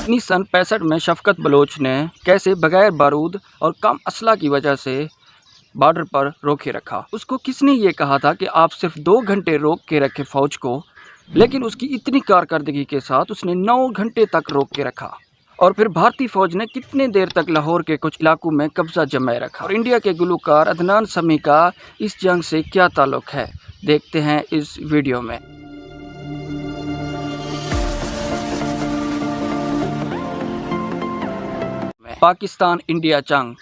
1965 में शफकत बलोच ने कैसे बगैर बारूद और कम असला की वजह से बॉर्डर पर रोके रखा। उसको किसने ये कहा था कि आप सिर्फ 2 घंटे रोक के रखे फौज को, लेकिन उसकी इतनी कारकर्दगी के साथ उसने 9 घंटे तक रोक के रखा। और फिर भारतीय फौज ने कितने देर तक लाहौर के कुछ इलाकों में कब्जा जमाए रखा। और इंडिया के गुलकार अदनान समी का इस जंग से क्या ताल्लुक है, देखते हैं इस वीडियो में। पाकिस्तान इंडिया जंग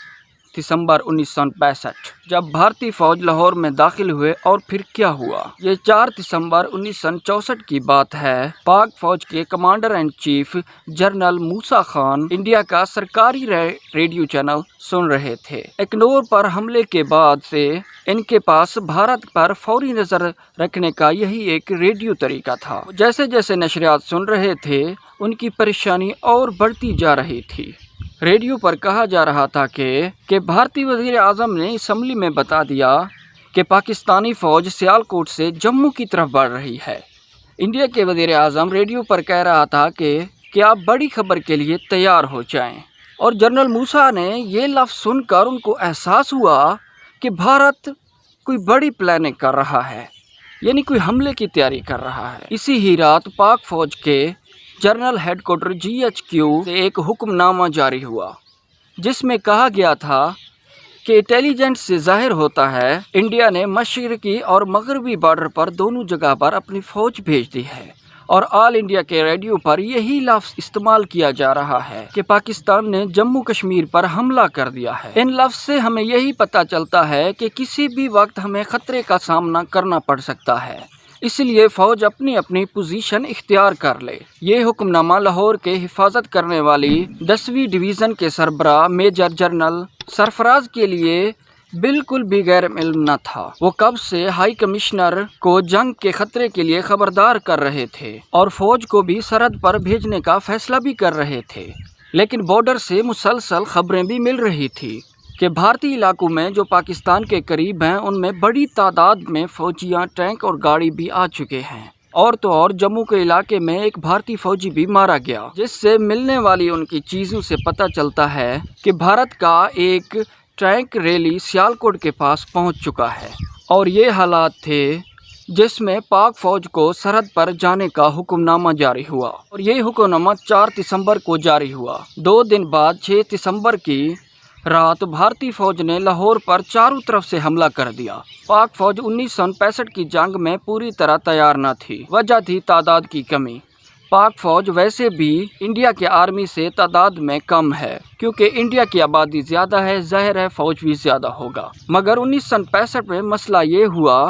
दिसंबर 1965। जब भारतीय फौज लाहौर में दाखिल हुए और फिर क्या हुआ। ये 4 दिसंबर 1964 की बात है। पाक फौज के commander and chief general Musa Khan India का सरकारी रेडियो चैनल सुन रहे थे। इग्नोर पर हमले के बाद से इनके पास भारत पर फौरी नजर रखने का यही एक रेडियो तरीका था। जैसे जैसे नशरियात सुन रहे थे, उनकी परेशानी और बढ़ती जा रही थी। रेडियो पर कहा जा रहा था कि भारतीय वज़ीर आज़म ने असम्बली में बता दिया कि पाकिस्तानी फ़ौज सियालकोट से जम्मू की तरफ बढ़ रही है। इंडिया के वज़ीर आज़म रेडियो पर कह रहा था कि आप बड़ी खबर के लिए तैयार हो जाएं। और जनरल मूसा ने ये लफ्ज़ सुनकर उनको एहसास हुआ कि भारत कोई बड़ी प्लानिंग कर रहा है, यानी कोई हमले की तैयारी कर रहा है। इसी ही रात पाक फ़ौज के जनरल हेडक्वार्टर GHQ से एक हुक्मनामा जारी हुआ, जिसमें कहा गया था कि इंटेलिजेंस से जाहिर होता है इंडिया ने मशरकी और मगरबी बॉर्डर पर दोनों जगह पर अपनी फ़ौज भेज दी है। और ऑल इंडिया के रेडियो पर यही लफ्ज़ इस्तेमाल किया जा रहा है कि पाकिस्तान ने जम्मू कश्मीर पर हमला कर दिया है। इन लफ्ज़ से हमें यही पता चलता है कि किसी भी वक्त हमें ख़तरे का सामना करना पड़ सकता है, इसलिए फ़ौज अपनी अपनी पोजीशन इख्तियार कर ले। ये हुक्मनामा लाहौर के हिफाजत करने वाली 10वीं डिवीज़न के सरबराह मेजर जनरल सरफराज के लिए बिल्कुल भी गैर इल्म न था। वो कब से हाई कमिश्नर को जंग के खतरे के लिए खबरदार कर रहे थे और फ़ौज को भी सरहद पर भेजने का फैसला भी कर रहे थे। लेकिन बॉर्डर से मुसलसल खबरें भी मिल रही थी कि भारतीय इलाकों में जो पाकिस्तान के करीब हैं, उनमें बड़ी तादाद में फौजियां, टैंक और गाड़ी भी आ चुके हैं। और तो और जम्मू के इलाके में एक भारतीय फौजी भी मारा गया, जिससे मिलने वाली उनकी चीज़ों से पता चलता है कि भारत का एक टैंक रैली सियालकोट के पास पहुंच चुका है। और ये हालात थे जिसमें पाक फ़ौज को सरहद पर जाने का हुक्मनामा जारी हुआ। और ये हुक्मनामा 4 दिसंबर को जारी हुआ। 2 दिन बाद 6 दिसंबर की रात भारतीय फौज ने लाहौर पर चारों तरफ से हमला कर दिया। पाक फौज 1965 की जंग में पूरी तरह तैयार न थी। वजह थी तादाद की कमी। पाक फौज वैसे भी इंडिया के आर्मी से तादाद में कम है, क्योंकि इंडिया की आबादी ज़्यादा है, ज़ाहिर है फौज भी ज़्यादा होगा। मगर 1965 में मसला ये हुआ,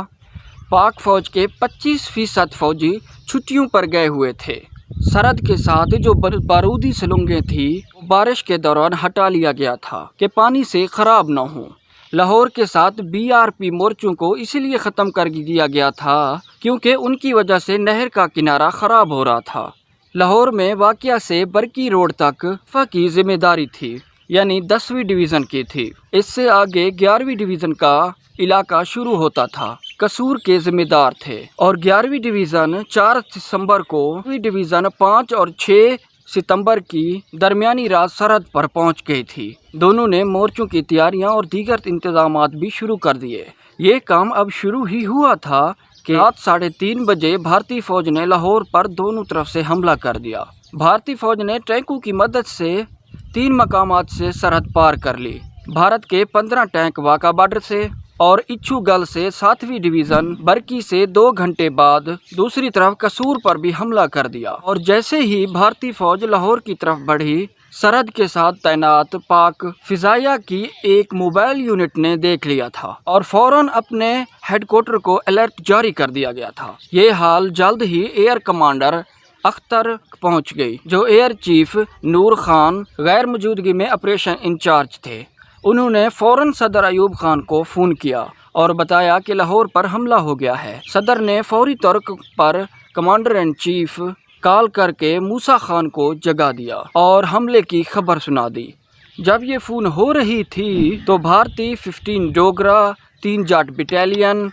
पाक फौज के 25% फौजी छुट्टियों पर गए हुए थे। सरहद के साथ जो बारूदी सुरंगें थी, बारिश के दौरान हटा लिया गया था कि पानी से ख़राब न हो। लाहौर के साथ BRP मोर्चों को इसलिए ख़त्म कर दिया गया था क्योंकि उनकी वजह से नहर का किनारा ख़राब हो रहा था। लाहौर में वाक़या से बरकी रोड तक फ़ा की जिम्मेदारी थी, यानी 10वीं डिवीज़न की थी। इससे आगे 11वीं डिवीज़न का इलाका शुरू होता था। कसूर के जिम्मेदार थे। और 11वीं डिवीज़न 4 दिसंबर को, डिवीज़न 5 और 6 सितंबर की दरमियानी रात सरहद पर पहुंच गई थी। दोनों ने मोर्चों की तैयारियां और दीगर इंतजामात भी शुरू कर दिए। ये काम अब शुरू ही हुआ था कि रात 3:30 बजे भारतीय फ़ौज ने लाहौर पर दोनों तरफ से हमला कर दिया। भारतीय फ़ौज ने टैंकों की मदद से 3 मकामात से सरहद पार कर ली। भारत के 15 टैंक वाका बॉर्डर से और इच्छूगल से 7वीं डिवीज़न बरकी से 2 घंटे बाद दूसरी तरफ कसूर पर भी हमला कर दिया। और जैसे ही भारतीय फौज लाहौर की तरफ बढ़ी, सरहद के साथ तैनात पाक फिजाइया की एक मोबाइल यूनिट ने देख लिया था और फौरन अपने हेडक्वार्टर को अलर्ट जारी कर दिया गया था। ये हाल जल्द ही एयर कमांडर अख्तर पहुंच गई, जो एयर चीफ नूर खान गैर मौजूदगी में ऑपरेशन इंचार्ज थे। उन्होंने फ़ौरन सदर अयूब खान को फ़ोन किया और बताया कि लाहौर पर हमला हो गया है। सदर ने फौरी तौर पर कमांडर इन चीफ कॉल करके मूसा खान को जगा दिया और हमले की खबर सुना दी। जब ये फ़ोन हो रही थी तो भारतीय 15 डोगरा, 3 जाट बटालियन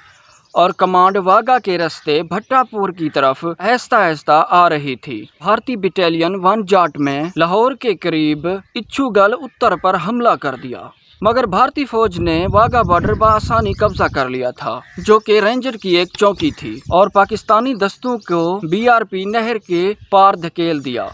और कमांड वाघा के रास्ते भट्टापुर की तरफ आहिस्ता आहिस्ता आ रही थी। भारतीय बटालियन 1 जाट में लाहौर के करीब इच्छुगल उत्तर पर हमला कर दिया, मगर भारतीय फौज ने वाघा बॉर्डर बआसानी कब्जा कर लिया था, जो कि रेंजर की एक चौकी थी, और पाकिस्तानी दस्तों को BRP नहर के पार धकेल दिया।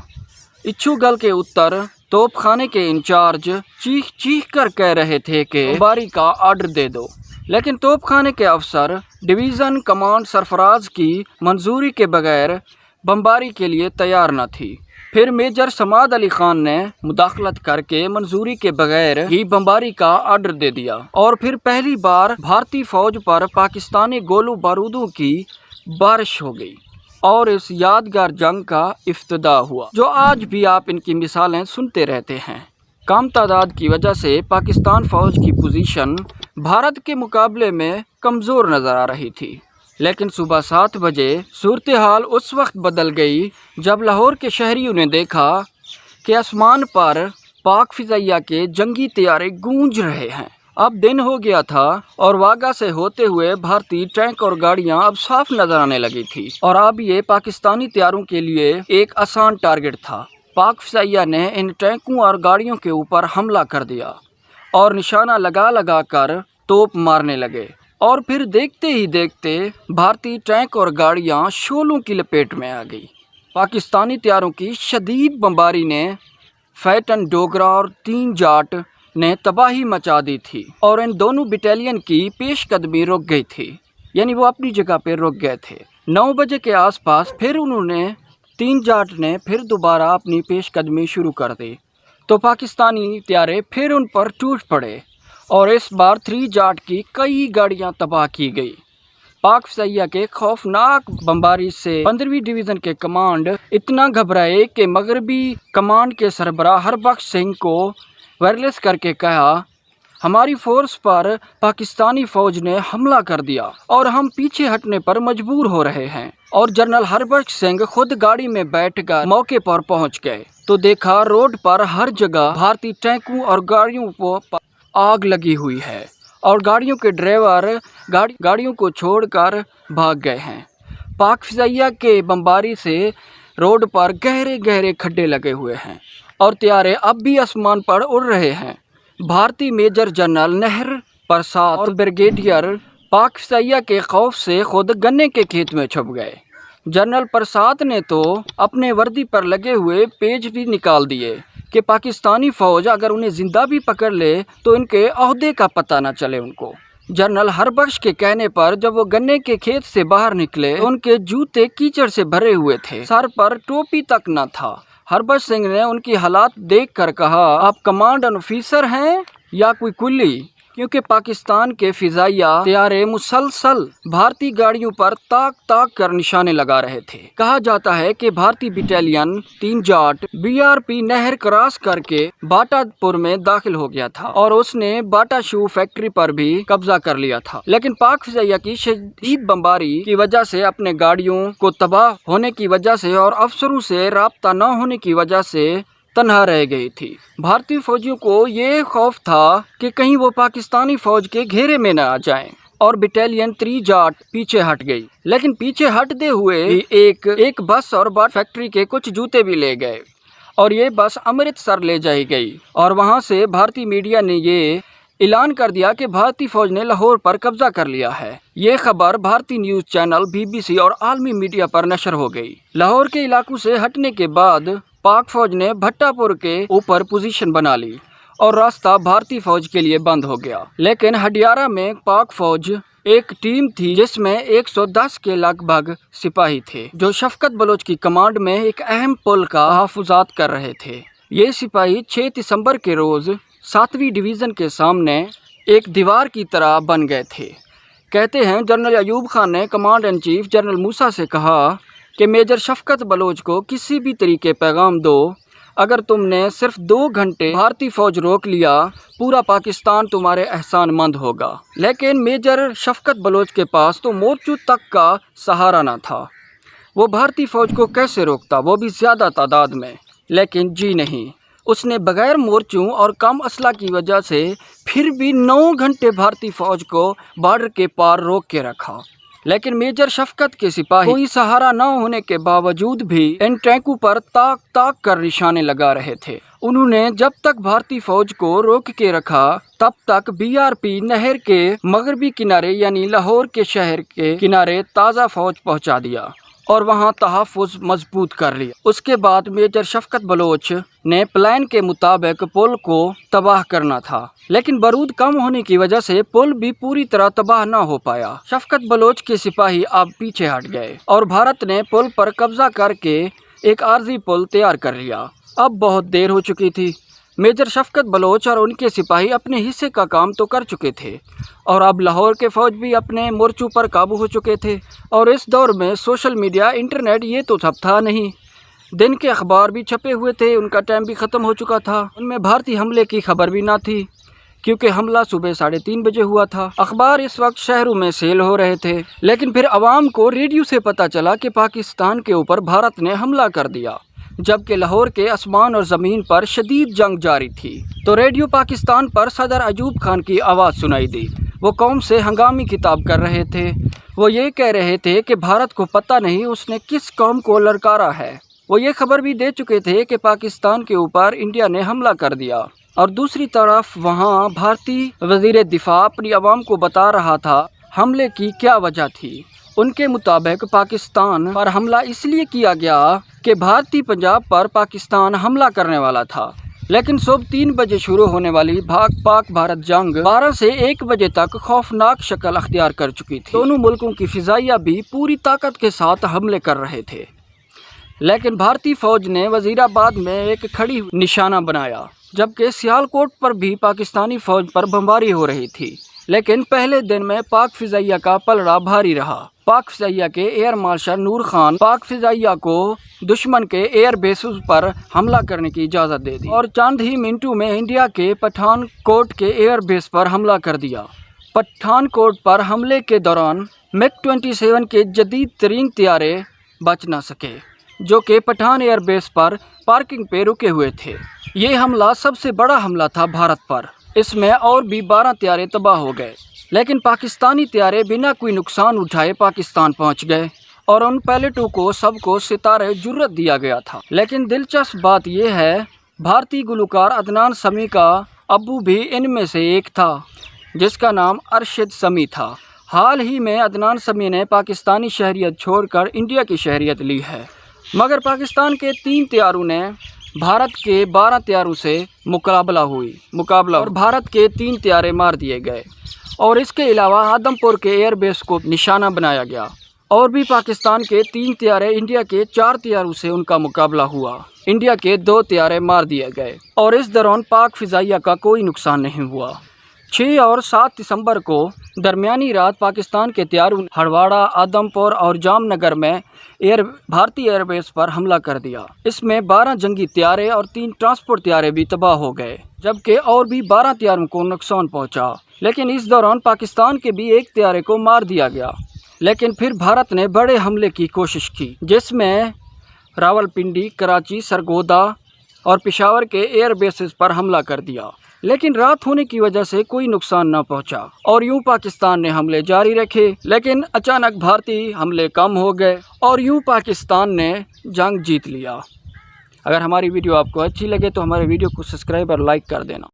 इच्छुगल के उत्तर तोपखाने के इंचार्ज चीख चीख कर कह रहे थे कि बमबारी का आर्डर दे दो, लेकिन तोपखाने के अफसर डिवीज़न कमांड सरफराज की मंजूरी के बगैर बमबारी के लिए तैयार न थी। फिर मेजर समाद अली खान ने मुदाखलत करके मंजूरी के बगैर ही बमबारी का आर्डर दे दिया, और फिर पहली बार भारतीय फौज पर पाकिस्तानी गोलों बारूदों की बारिश हो गई और इस यादगार जंग का इफ्तिदा हुआ, जो आज भी आप इनकी मिसालें सुनते रहते हैं। कम तादाद की वजह से पाकिस्तान फौज की पोजीशन भारत के मुकाबले में कमज़ोर नज़र आ रही थी, लेकिन सुबह 7 बजे सूरत हाल उस वक्त बदल गई जब लाहौर के शहरियों ने देखा कि आसमान पर पाक फ़िज़ाइया के जंगी तैयारे गूंज रहे हैं। अब दिन हो गया था और वाघा से होते हुए भारतीय टैंक और गाड़ियां अब साफ नजर आने लगी थी, और अब ये पाकिस्तानी तैयारों के लिए एक आसान टारगेट था। पाक फ़िज़ाइया ने इन टैंकों और गाड़ियों के ऊपर हमला कर दिया और निशाना लगा लगा कर तोप मारने लगे, और फिर देखते ही देखते भारतीय टैंक और गाड़ियां शोलों की लपेट में आ गई। पाकिस्तानी तैयारों की शदीद बमबारी ने फैटन, डोगरा और 3 जाट ने तबाही मचा दी थी, और इन दोनों बटालियन की पेशकदमी रुक गई थी, यानी वो अपनी जगह पर रुक गए थे। 9 बजे के आसपास फिर उन्होंने 3 जाट ने फिर दोबारा अपनी पेशकदमी शुरू कर दी, तो पाकिस्तानी तैयारे फिर उन पर टूट पड़े, और इस बार 3 जाट की कई गाड़ियां तबाह की गई। पाक फ़िज़ाइया के खौफनाक बमबारी से 15वीं डिवीज़न के कमांड इतना घबराए कि मगरबी कमांड के सरबराह हरबख्श सिंह को वायरलेस करके कहा, हमारी फोर्स पर पाकिस्तानी फौज ने हमला कर दिया और हम पीछे हटने पर मजबूर हो रहे हैं। और जनरल हरबख्श सिंह खुद गाड़ी में बैठकर मौके पर पहुंच गए, तो देखा रोड पर हर जगह भारतीय टैंकों और गाड़ियों को आग लगी हुई है, और गाड़ियों के ड्राइवर गाड़ियों को छोड़कर भाग गए हैं। पाक फ़िज़ाइया के बमबारी से रोड पर गहरे गहरे खड्डे लगे हुए हैं, और तैयारे अब भी आसमान पर उड़ रहे हैं। भारतीय मेजर जनरल नहर प्रसाद और ब्रिगेडियर पाक फ़िज़ाइया के खौफ से खुद गन्ने के खेत में छुप गए। जनरल प्रसाद ने तो अपने वर्दी पर लगे हुए पेज भी निकाल दिए कि पाकिस्तानी फ़ौज अगर उन्हें ज़िंदा भी पकड़ ले तो इनके ओहदे का पता न चले उनको। जनरल हरबख्श के कहने पर जब वो गन्ने के खेत से बाहर निकले तो उनके जूते कीचड़ से भरे हुए थे, सर पर टोपी तक न था। हरबख्श सिंह ने उनकी हालात देखकर कहा, आप कमांड ऑफिसर हैं या कोई कुली? क्योंकि पाकिस्तान के फ़िज़ाइया तैयारे मुसलसल भारतीय गाड़ियों पर ताक ताक कर निशाने लगा रहे थे। कहा जाता है कि भारतीय बटालियन 3 जाट BRP नहर क्रॉस करके बाटापुर में दाखिल हो गया था और उसने बाटा शू फैक्ट्री पर भी कब्जा कर लिया था, लेकिन पाक फ़िज़ाइया की शदीद बमबारी की वजह से, अपने गाड़ियों को तबाह होने की वजह से और अफसरों से राब्ता न होने की वजह से तन्हा रह गई थी। भारतीय फौजियों को ये खौफ था कि कहीं वो पाकिस्तानी फौज के घेरे में न आ जाएं, और बटालियन 3 जाट पीछे हट गई। लेकिन पीछे हटते हुए एक बस और बाट फैक्ट्री के कुछ जूते भी ले गए, और ये बस अमृतसर ले जाई गई, और वहाँ से भारतीय मीडिया ने ये ऐलान कर दिया कि भारतीय फौज ने लाहौर पर कब्जा कर लिया है। ये खबर भारतीय न्यूज़ चैनल BBC और आलमी मीडिया पर नशर हो गई। लाहौर के इलाकों से हटने के बाद पाक फौज ने भट्टापुर के ऊपर पोजीशन बना ली और रास्ता भारतीय फौज के लिए बंद हो गया। लेकिन हडियारा में पाक फौज एक टीम थी जिसमें 110 के लगभग सिपाही थे, जो शफकत बलोच की कमांड में एक अहम पुल का तहफ़्फ़ुज़ात कर रहे थे। ये सिपाही 6 दिसंबर के रोज़ 7वीं डिवीज़न के सामने एक दीवार की तरह बन गए थे। कहते हैं जनरल अयूब खान ने कमांड इन चीफ जनरल मूसा से कहा कि मेजर शफकत बलोच को किसी भी तरीके पैगाम दो, अगर तुमने सिर्फ 2 घंटे भारतीय फौज रोक लिया, पूरा पाकिस्तान तुम्हारे एहसानमंद होगा। लेकिन मेजर शफकत बलोच के पास तो मोर्चों तक का सहारा न था। वो भारतीय फौज को कैसे रोकता, वो भी ज़्यादा तादाद में। लेकिन जी नहीं, उसने बगैर मोर्चों और कम असला की वजह से फिर भी 9 घंटे भारतीय फौज को बॉर्डर के पार रोक के रखा। लेकिन मेजर शफकत के सिपाही कोई सहारा न होने के बावजूद भी इन टैंकों पर ताक ताक कर निशाने लगा रहे थे। उन्होंने जब तक भारतीय फौज को रोक के रखा तब तक बीआरपी नहर के मगरबी किनारे यानी लाहौर के शहर के किनारे ताज़ा फौज पहुंचा दिया और वहां तहफ़्फ़ुज़ मजबूत कर लिया। उसके बाद मेजर शफकत बलोच ने प्लान के मुताबिक पुल को तबाह करना था, लेकिन बारूद कम होने की वजह से पुल भी पूरी तरह तबाह न हो पाया। शफकत बलोच के सिपाही अब पीछे हट गए और भारत ने पुल पर कब्जा करके एक आर्जी पुल तैयार कर लिया। अब बहुत देर हो चुकी थी। मेजर शफकत बलोच और उनके सिपाही अपने हिस्से का काम तो कर चुके थे और अब लाहौर के फौज भी अपने मोर्चों पर काबू हो चुके थे। और इस दौर में सोशल मीडिया, इंटरनेट ये तो सब था नहीं। दिन के अखबार भी छपे हुए थे, उनका टाइम भी ख़त्म हो चुका था। उनमें भारतीय हमले की खबर भी ना थी क्योंकि हमला सुबह 3:30 बजे हुआ था। अखबार इस वक्त शहरों में सेल हो रहे थे, लेकिन फिर अवाम को रेडियो से पता चला कि पाकिस्तान के ऊपर भारत ने हमला कर दिया, जबकि लाहौर के आसमान और ज़मीन पर शदीद जंग जारी थी। तो रेडियो पाकिस्तान पर सदर अयूब खान की आवाज़ सुनाई दी। वो कौम से हंगामी खिताब कर रहे थे। वो ये कह रहे थे कि भारत को पता नहीं उसने किस कौम को ललकारा है। वो ये खबर भी दे चुके थे कि पाकिस्तान के ऊपर इंडिया ने हमला कर दिया। और दूसरी तरफ वहाँ भारतीय वज़ीर दिफा अपनी आवाम को बता रहा था हमले की क्या वजह थी। उनके मुताबिक पाकिस्तान पर हमला इसलिए किया गया कि भारतीय पंजाब पर पाकिस्तान हमला करने वाला था, लेकिन सुबह 3 बजे शुरू होने वाली पाक भारत जंग 12 से 1 बजे तक खौफनाक शक्ल अख्तियार कर चुकी थी। दोनों मुल्कों की फ़िज़ाइया भी पूरी ताकत के साथ हमले कर रहे थे, लेकिन भारतीय फ़ौज ने वज़ीराबाद में एक खड़ी निशाना बनाया, जबकि सियालकोट पर भी पाकिस्तानी फ़ौज पर बमबारी हो रही थी। लेकिन पहले दिन में पाक फ़िज़ाइया का पलड़ा भारी रहा। पाक फ़िज़ाइया के एयर मार्शल नूर खान पाक फ़िज़ाइया को दुश्मन के एयर बेसों पर हमला करने की इजाज़त दे दी और चंद ही मिनटों में इंडिया के पठानकोट के एयर बेस पर हमला कर दिया। पठानकोट पर हमले के दौरान MiG-27 के जदीद तरीन तैयारे बच न सके, जो कि पठान एयर बेस पर पार्किंग पे रुके हुए थे। ये हमला सबसे बड़ा हमला था भारत पर। इसमें और भी 12 तैयारे तबाह हो गए, लेकिन पाकिस्तानी तैयारे बिना कोई नुकसान उठाए पाकिस्तान पहुंच गए और उन पायलटों को सबको सितारे जुर्रत दिया गया था। लेकिन दिलचस्प बात यह है, भारतीय गुलकार अदनान समी का अब्बू भी इनमें से एक था, जिसका नाम अरशद समी था। हाल ही में अदनान समी ने पाकिस्तानी शहरियत छोड़कर इंडिया की शहरियत ली है, मगर पाकिस्तान के 3 तैयारों ने भारत के 12 तैयारों से मुकाबला और भारत के 3 तैयारे मार दिए गए और इसके अलावा आदमपुर के एयरबेस को निशाना बनाया गया और भी पाकिस्तान के 3 तैयारे इंडिया के 4 तैयारों से उनका मुकाबला हुआ। इंडिया के 2 तैयारे मार दिए गए और इस दौरान पाक फ़िज़ाइया का कोई नुकसान नहीं हुआ। 6 और 7 दिसंबर को दरमियानी रात पाकिस्तान के तैयारों हड़वाड़ा, आदमपुर और जामनगर में भारतीय एयरबेस पर हमला कर दिया। इसमें 12 जंगी तैयारे और 3 ट्रांसपोर्ट तैयारे भी तबाह हो गए, जबकि और भी 12 तैयारों को नुकसान पहुंचा। लेकिन इस दौरान पाकिस्तान के भी 1 तैयारे को मार दिया गया। लेकिन फिर भारत ने बड़े हमले की कोशिश की, जिसमें रावलपिंडी, कराची, सरगोदा और पेशावर के एयर बेसेस पर हमला कर दिया, लेकिन रात होने की वजह से कोई नुकसान न पहुंचा और यूं पाकिस्तान ने हमले जारी रखे। लेकिन अचानक भारतीय हमले कम हो गए और यूं पाकिस्तान ने जंग जीत लिया। अगर हमारी वीडियो आपको अच्छी लगे तो हमारे वीडियो को सब्सक्राइब और लाइक कर देना।